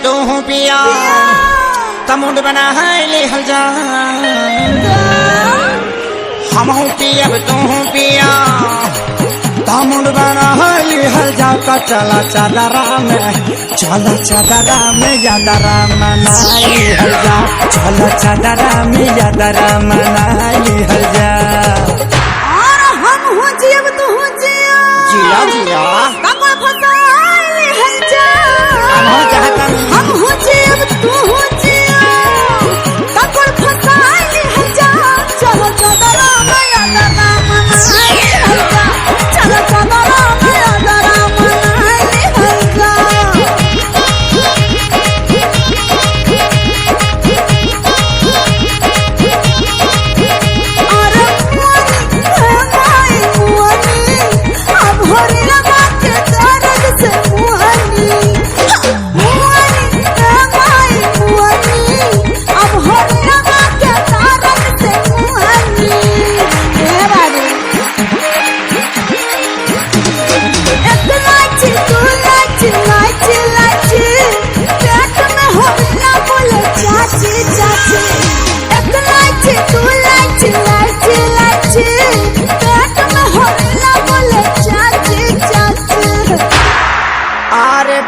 तू पिया तमुंड बना है ले हल जा हम पियब तू पिया तमुंड बना है ले हल जा का चला चादरा में यादरा मनाई हल जा चला चादरा में यादरा मनाई हल जा और हम हो जियब तू हो जिया जिया कमर फसाले हल जा हम हो जियब तू हो जिया कमर फसाले हल जा चलो चादरा में यादरा मनाई हल जा चलो चादरा में यादरा मनाई हल जा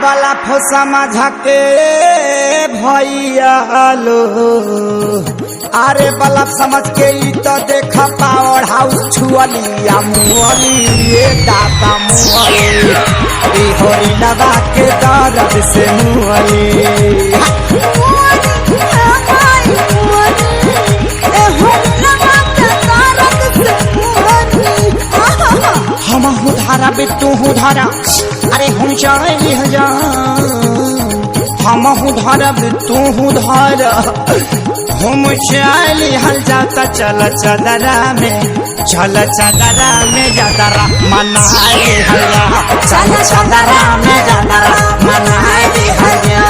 वाला समझ के भैया लो अरे बल्ब समझ के ई तो देखा पावर हाउस छुअलिया मुअली ये दादा मुअली ई होरी लगा के दर्द से मुअली हम धारा बिट्टू धारा अरे हम चाहे जा हम धारा बिट्टू धारा हम चाहे हल जाता चल चादरा में यादरा मनाई हल्ला चल चादरा में यादरा मनाई हल्ला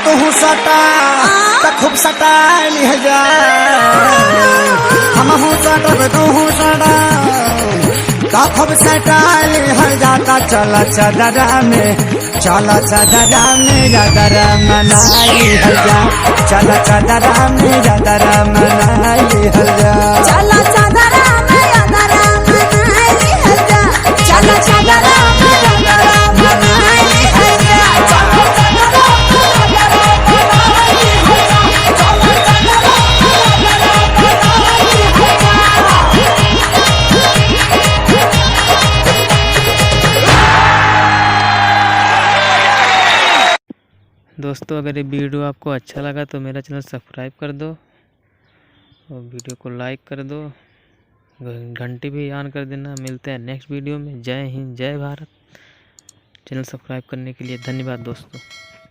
तू सटा तो खूब सटा लिह जा हम सटब तू सटा तो खूब सटा लिह जाता चल चादरा में यादरा मनाई हल जा चल चादरा में यादरा मनाई हल जा चला चादरा में यादरा मनाई हल जा चला चादरा में यादरा मनाई हल जा दोस्तों अगर ये वीडियो आपको अच्छा लगा तो मेरा चैनल सब्सक्राइब कर दो और वीडियो को लाइक कर दो, घंटी भी ऑन कर देना। मिलते हैं नेक्स्ट वीडियो में। जय हिंद, जय भारत। चैनल सब्सक्राइब करने के लिए धन्यवाद दोस्तों।